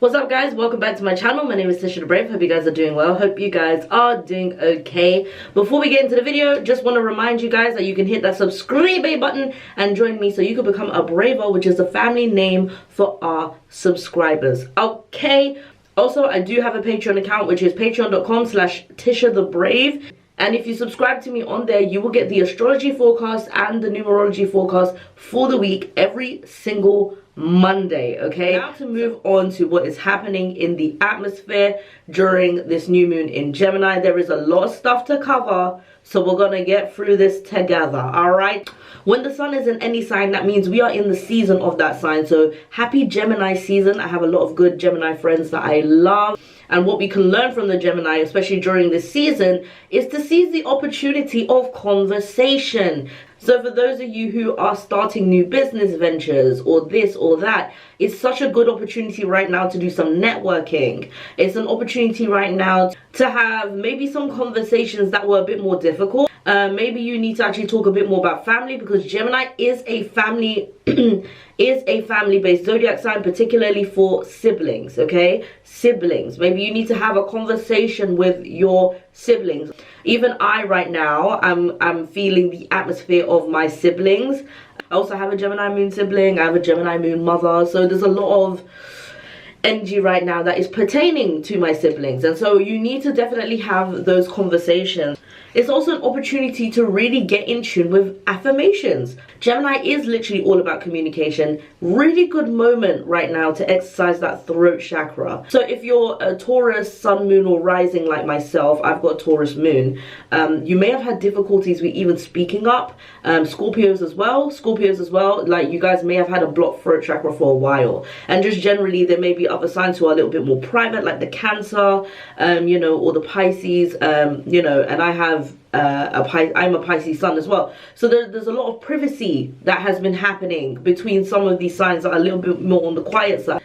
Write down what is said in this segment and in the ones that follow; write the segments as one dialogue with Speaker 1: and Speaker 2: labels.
Speaker 1: What's up guys, welcome back to my channel. My name is TishaTheBrave. Hope you guys are doing well. Hope you guys are doing okay. Before we get into the video, just want to remind you guys that you can hit that subscribe button and join me so you can become a Braver, which is the family name for our subscribers. Okay, also I do have a Patreon account, which is patreon.com/TishaTheBrave. And if you subscribe to me on there, you will get the astrology forecast and the numerology forecast for the week every single Monday, okay? Now to move on to what is happening in the atmosphere during this new moon in Gemini. There is a lot of stuff to cover, so we're gonna get through this together, all right? When the sun is in any sign, that means we are in the season of that sign. So happy Gemini season. I have a lot of good Gemini friends that I love. And what we can learn from the Gemini, especially during this season, is to seize the opportunity of conversation. So for those of you who are starting new business ventures or this or that, it's such a good opportunity right now to do some networking. It's an opportunity right now to have maybe some conversations that were a bit more difficult. Maybe you need to actually talk a bit more about family, because Gemini is a family is a family-based zodiac sign, particularly for siblings, okay? Siblings. Maybe you need to have a conversation with your siblings. Even I right now, I'm feeling the atmosphere of my siblings. I also have a Gemini moon sibling. I have a Gemini moon mother. So there's a lot of energy right now that is pertaining to my siblings, and so you need to definitely have those conversations. It's also an opportunity to really get in tune with affirmations. Gemini is literally all about communication. Really good moment right now to exercise that throat chakra. So if you're a Taurus sun, moon, or rising like myself, I've got Taurus moon, you may have had difficulties with even speaking up. Scorpios as well, like you guys may have had a blocked throat chakra for a while. And just generally there may be other signs who are a little bit more private, like the Cancer, you know, or the Pisces, you know, and I have I'm a Pisces sun as well. So there's a lot of privacy that has been happening between some of these signs that are a little bit more on the quiet side.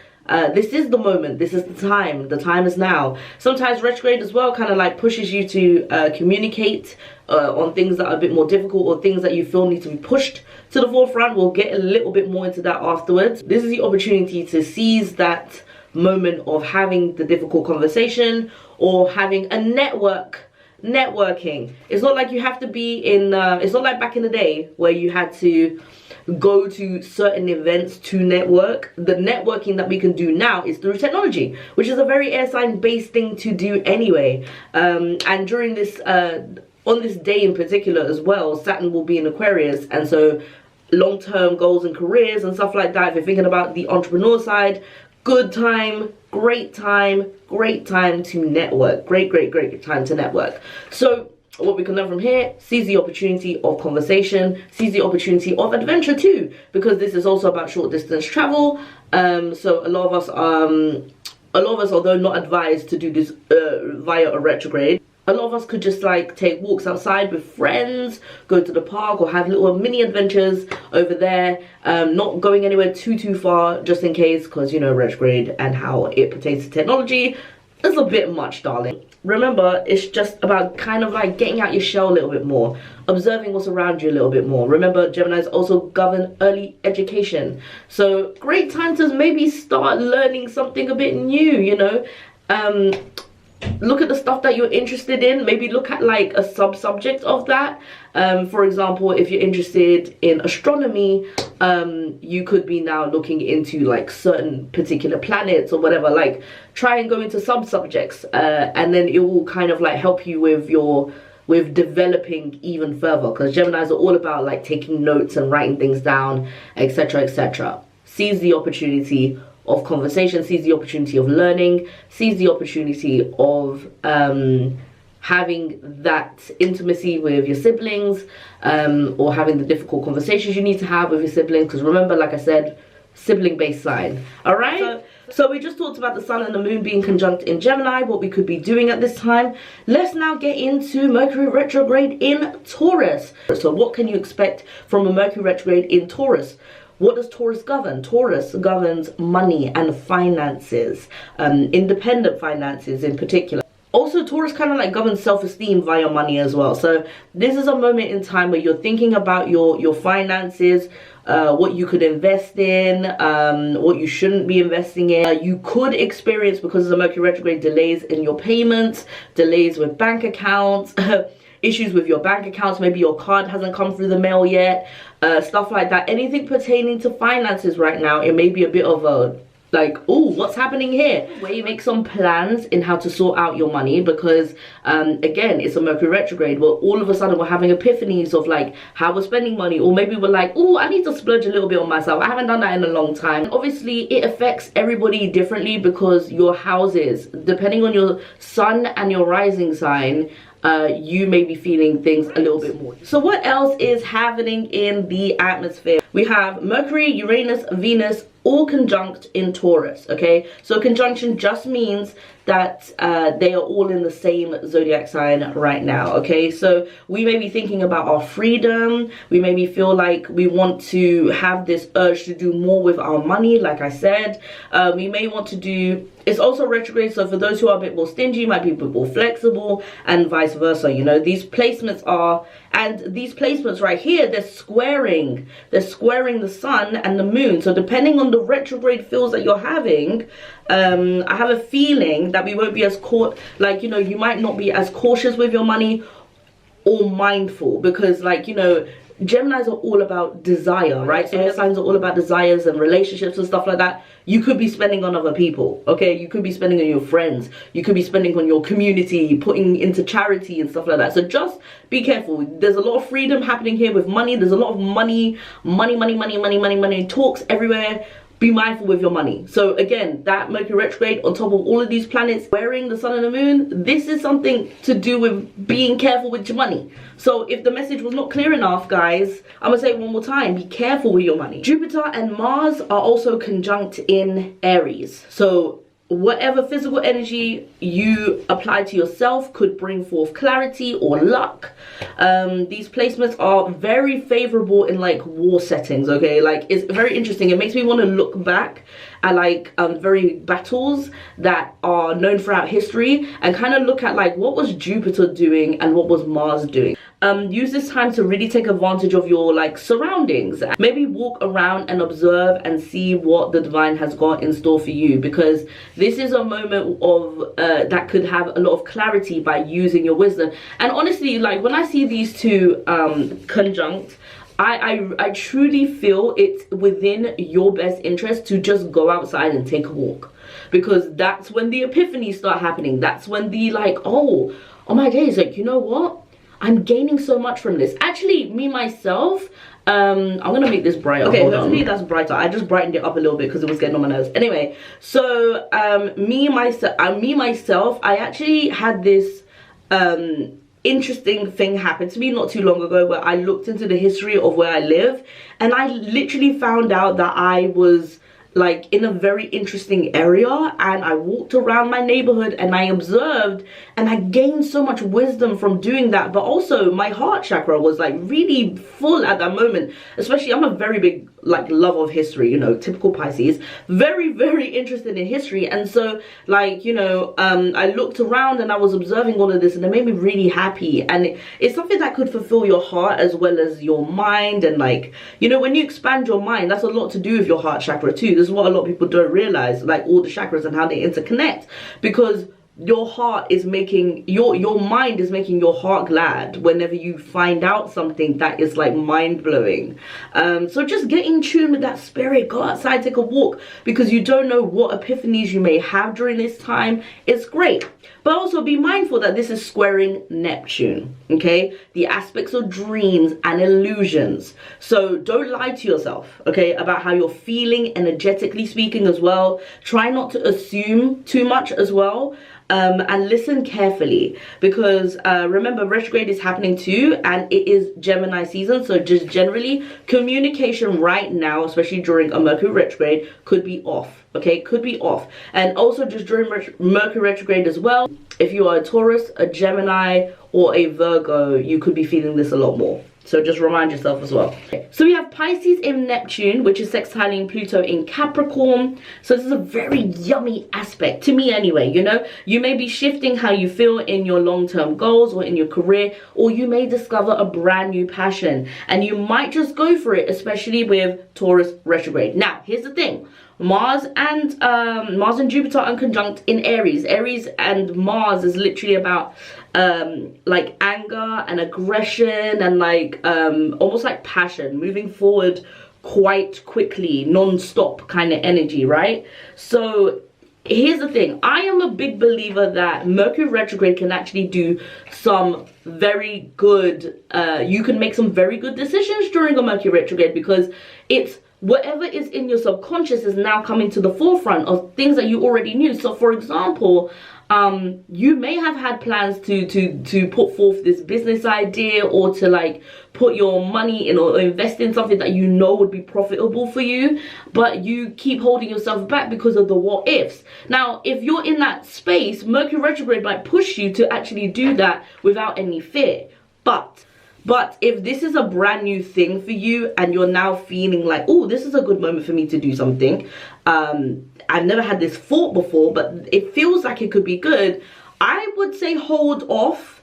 Speaker 1: This is the moment, this is the time is now. Sometimes retrograde as well kind of like pushes you to communicate on things that are a bit more difficult, or things that you feel need to be pushed to the forefront. We'll get a little bit more into that afterwards. This is the opportunity to seize that moment of having the difficult conversation or having a networking. It's not like you have to be in it's not like back in the day where you had to go to certain events to network. The networking that we can do now is through technology, which is a very air sign based thing to do anyway. And during this on this day in particular as well, Saturn will be in Aquarius, and so long-term goals and careers and stuff like that, if you're thinking about the entrepreneur side, good time, great time to network. Great time to network. So what we can learn from here: seize the opportunity of conversation, seize the opportunity of adventure too, because this is also about short distance travel. So a lot of us, although not advised to do this via a retrograde, a lot of us could just like take walks outside with friends, go to the park, or have little mini adventures over there. Not going anywhere too far, just in case, because you know retrograde and how it pertains to technology is a bit much, darling. Remember, it's just about kind of like getting out your shell a little bit more, observing what's around you a little bit more. Remember, Geminis also govern early education, so great time to maybe start learning something a bit new, you know. Look at the stuff that you're interested in. Maybe look at like a sub-subject of that. For example, if you're interested in astronomy, you could be now looking into like certain particular planets or whatever. Like try and go into sub-subjects, and then it will kind of like help you with developing even further, because Geminis are all about like taking notes and writing things down, etc, etc. Seize the opportunity of conversation, seize the opportunity of learning, seize the opportunity of having that intimacy with your siblings, or having the difficult conversations you need to have with your siblings, because remember, like I said, sibling based sign. All right, so we just talked about the sun and the moon being conjunct in Gemini, what we could be doing at this time. Let's now get into Mercury retrograde in Taurus. So what can you expect from a Mercury retrograde in Taurus? What does Taurus govern? Taurus governs money and finances, independent finances in particular. Also, Taurus kind of like governs self-esteem via money as well. So this is a moment in time where you're thinking about your finances, what you could invest in, what you shouldn't be investing in. You could experience, because of the Mercury retrograde, delays in your payments, delays with bank accounts, issues with your bank accounts. Maybe your card hasn't come through the mail yet, stuff like that. Anything pertaining to finances right now, it may be a bit of a like, oh, what's happening here? Where you make some plans in how to sort out your money, because again, it's a Mercury retrograde. Well, all of a sudden we're having epiphanies of like how we're spending money, or maybe we're like, oh, I need to splurge a little bit on myself. I haven't done that in a long time. Obviously it affects everybody differently, because your houses, depending on your sun and your rising sign, you may be feeling things a little bit more. So what else is happening in the atmosphere? We have Mercury, Uranus, Venus, all conjunct in Taurus. Okay, so conjunction just means that they are all in the same zodiac sign right now. Okay, so we may be thinking about our freedom. We maybe feel like we want to have this urge to do more with our money, like I said. We may want to do, it's also retrograde, so for those who are a bit more stingy, might be a bit more flexible, and vice versa. You know, these placements are, and these placements right here, they're squaring the sun and the moon. So depending on the retrograde feels that you're having, I have a feeling that we won't be as like, you know, you might not be as cautious with your money or mindful, because like, you know, Geminis are all about desire, right? So air signs are all about desires and relationships and stuff like that. You could be spending on other people, okay? You could be spending on your friends. You could be spending on your community, putting into charity and stuff like that. So just be careful. There's a lot of freedom happening here with money. There's a lot of money talks everywhere. Be mindful with your money. So again, that Mercury retrograde on top of all of these planets wearing the sun and the moon, this is something to do with being careful with your money. So if the message was not clear enough, guys, I'm gonna say it one more time: be careful with your money. Jupiter and Mars are also conjunct in Aries. So whatever physical energy you apply to yourself could bring forth clarity or luck. These placements are very favorable in like war settings, okay? Like, it's very interesting. It makes me want to look back at like very battles that are known throughout history, and kind of look at like what was Jupiter doing and what was Mars doing. Use this time to really take advantage of your like surroundings. Maybe walk around and observe and see what the divine has got in store for you, because this is a moment of that could have a lot of clarity by using your wisdom. And honestly, like when I see these two conjunct, I truly feel it's within your best interest to just go outside and take a walk, because that's when the epiphanies start happening. That's when the like, oh my days, like, you know what, I'm gaining so much from this. Actually, me myself, I'm gonna make this brighter. Okay, hopefully that's brighter. I just brightened it up a little bit because it was getting on my nerves. Anyway, so me myself, I actually had this interesting thing happen to me not too long ago, where I looked into the history of where I live, and I literally found out that I was like in a very interesting area, and I walked around my neighborhood and I observed, and I gained so much wisdom from doing that. But also my heart chakra was like really full at that moment. Especially, I'm a very big like love of history, you know, typical Pisces, very interested in history. And so like, you know, I looked around and I was observing all of this, and it made me really happy. And it's something that could fulfill your heart as well as your mind. And like, you know, when you expand your mind, that's a lot to do with your heart chakra too. This is what a lot of people don't realize, like all the chakras and how they interconnect, because your heart is making your mind is making your heart glad whenever you find out something that is like mind-blowing. So just get in tune with that spirit. Go outside, take a walk, because you don't know what epiphanies you may have during this time. It's great. But also be mindful that this is squaring Neptune, okay? The aspects of dreams and illusions. So don't lie to yourself, okay, about how you're feeling energetically speaking as well. Try not to assume too much as well. And listen carefully, because remember, retrograde is happening too, and it is Gemini season. So just generally, communication right now, especially during a Mercury retrograde, could be off. Okay, could be off. And also just during Mercury retrograde as well, if you are a Taurus, a Gemini, or a Virgo, you could be feeling this a lot more. So just remind yourself as well. Okay. So we have Pisces in Neptune, which is sextiling Pluto in Capricorn. So this is a very yummy aspect, to me anyway, you know. You may be shifting how you feel in your long-term goals or in your career, or you may discover a brand new passion. And you might just go for it, especially with Taurus retrograde. Now, here's the thing. Mars and Jupiter are conjunct in Aries. Aries and Mars is literally about like anger and aggression and like almost like passion, moving forward quite quickly, non-stop kind of energy, right? So here's the thing. I am a big believer that Mercury retrograde can actually do some very good, you can make some very good decisions during a Mercury retrograde, because it's whatever is in your subconscious is now coming to the forefront of things that you already knew. So for example, you may have had plans to put forth this business idea, or to like put your money in or invest in something that you know would be profitable for you, but you keep holding yourself back because of the what ifs. Now, if you're in that space, Mercury retrograde might push you to actually do that without any fear. But if this is a brand new thing for you and you're now feeling like, oh, this is a good moment for me to do something, I've never had this thought before, but it feels like it could be good, I would say hold off.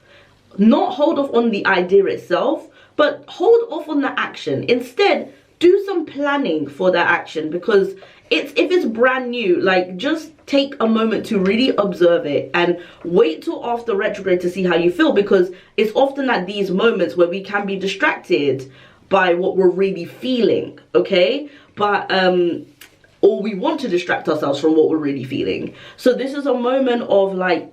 Speaker 1: Not hold off on the idea itself, but hold off on the action. Instead, do some planning for that action, because if it's brand new, like just take a moment to really observe it and wait till after retrograde to see how you feel, because it's often at these moments where we can be distracted by what we're really feeling, okay? But or we want to distract ourselves from what we're really feeling. So this is a moment of like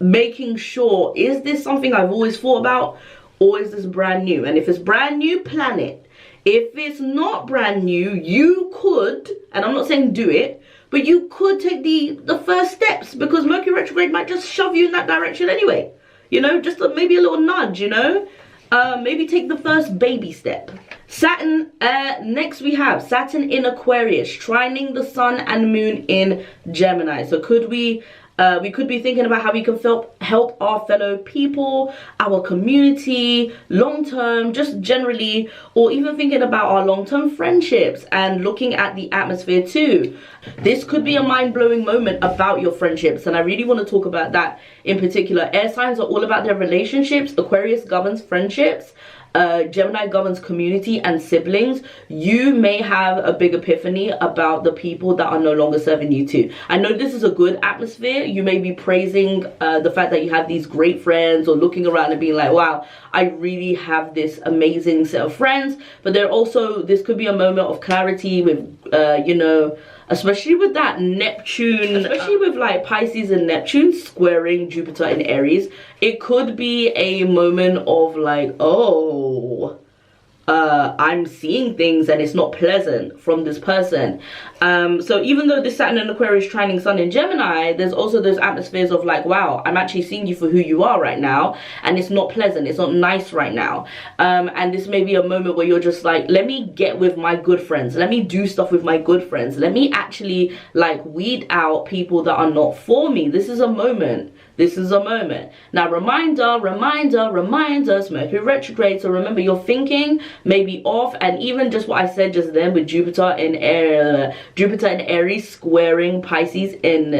Speaker 1: making sure, is this something I've always thought about, or is this brand new? And if it's brand new, plan it. If it's not brand new, you could, and I'm not saying do it, but you could take the first steps, because Mercury retrograde might just shove you in that direction anyway. You know, just maybe a little nudge, you know. Maybe take the first baby step. Saturn, next we have Saturn in Aquarius, trining the Sun and Moon in Gemini. So we could be thinking about how we can help our fellow people, our community, long-term, just generally, or even thinking about our long-term friendships and looking at the atmosphere too. This could be a mind-blowing moment about your friendships, and I really want to talk about that in particular. Air signs are all about their relationships. Aquarius governs friendships. Gemini governs community and siblings. You may have a big epiphany about the people that are no longer serving you too. I know this is a good atmosphere. You may be praising the fact that you have these great friends, or looking around and being like, wow, I really have this amazing set of friends. But this could be a moment of clarity with you know, especially with that Neptune, especially with like Pisces and Neptune squaring Jupiter in Aries. It could be a moment of like, oh, I'm seeing things and it's not pleasant from this person. So even though this Saturn and Aquarius trining Sun in Gemini, there's also those atmospheres of like, wow, I'm actually seeing you for who you are right now, and it's not pleasant, it's not nice right now. And this may be a moment where you're just like, let me get with my good friends, let me do stuff with my good friends, let me actually like weed out people that are not for me. This is a moment. This is a moment. Now, reminder, it's Mercury retrograde. So remember, your thinking may be off. And even just what I said just then with Jupiter in Aries squaring Pisces in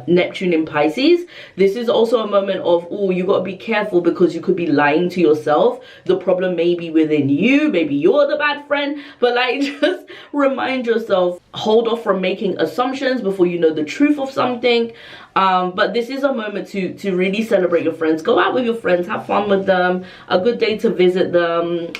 Speaker 1: Neptune in Pisces. This is also a moment of, oh, you got to be careful, because you could be lying to yourself. The problem may be within you. Maybe you're the bad friend. But like, just remind yourself, hold off from making assumptions before you know the truth of something. But this is a moment to really celebrate your friends. Go out with your friends, have fun with them. A good day to visit them,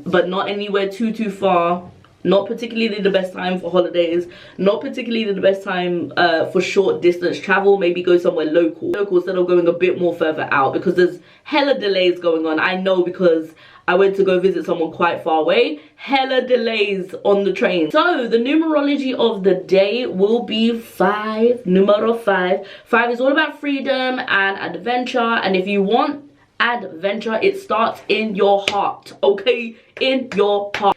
Speaker 1: but not anywhere too far. Not particularly the best time for holidays. Not particularly the best time for short distance travel. Maybe go somewhere local instead of going a bit more further out, because there's hella delays going on. I know, because I went to go visit someone quite far away. Hella delays on the train. So the numerology of the day will be 5. Numero 5. 5 is all about freedom and adventure. And if you want adventure, it starts in your heart. Okay, in your heart.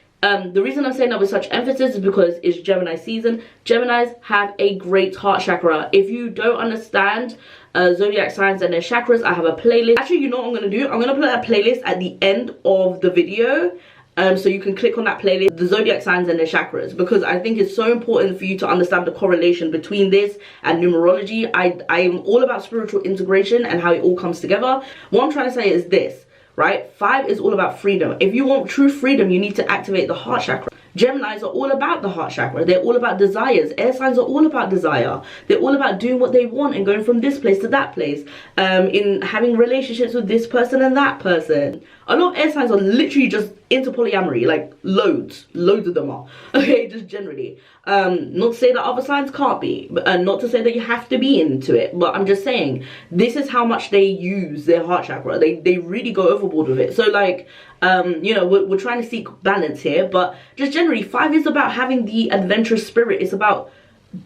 Speaker 1: The reason I'm saying that with such emphasis is because it's Gemini season. Geminis have a great heart chakra. If you don't understand zodiac signs and their chakras, I have a playlist. Actually, you know what I'm going to do? I'm going to put that playlist at the end of the video. So you can click on that playlist, the zodiac signs and their chakras, because I think it's so important for you to understand the correlation between this and numerology. I am all about spiritual integration and how it all comes together. What I'm trying to say is this, right? 5 is all about freedom. If you want true freedom, you need to activate the heart chakra. Geminis are all about the heart chakra. They're all about desires. Air signs are all about desire. They're all about doing what they want and going from this place to that place, in having relationships with this person and that person. A lot of air signs are literally just into polyamory, like loads of them are, okay, just generally. Not to say that other signs can't be, but not to say that you have to be into it, but I'm just saying this is how much they use their heart chakra. They really go overboard with it. So like, you know, we're trying to seek balance here, but just generally 5 is about having the adventurous spirit. It's about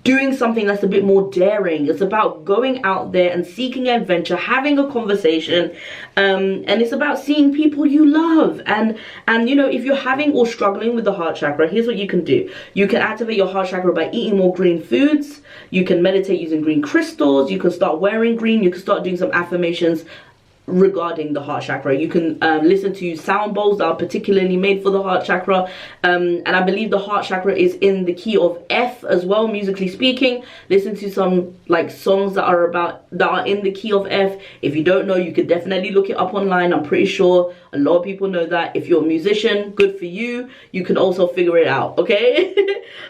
Speaker 1: doing something that's a bit more daring. It's about going out there and seeking adventure, having a conversation, and it's about seeing people you love. And you know, if you're having or struggling with the heart chakra, here's what you can do. You can activate your heart chakra by eating more green foods. You can meditate using green crystals. You can start wearing green. You can start doing some affirmations regarding the heart chakra. You can listen to sound bowls that are particularly made for the heart chakra, and I believe the heart chakra is in the key of F as well, musically speaking. Listen to some like songs that are in the key of F. If you don't know, you could definitely look it up online. I'm pretty sure a lot of people know that. If you're a musician, good for you. You can also figure it out, okay?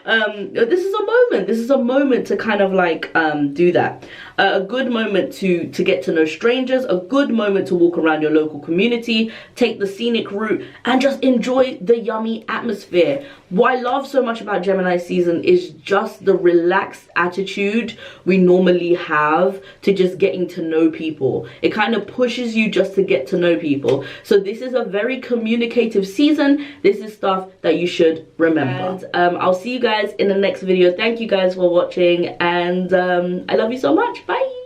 Speaker 1: This is a moment to kind of like do that. A good moment to get to know strangers, a good moment to walk around your local community, take the scenic route, and just enjoy the yummy atmosphere. What I love so much about Gemini season is just the relaxed attitude we normally have to just getting to know people. It kind of pushes you just to get to know people. So this is a very communicative season. This is stuff that you should remember. And I'll see you guys in the next video. Thank you guys for watching, and I love you so much. Bye.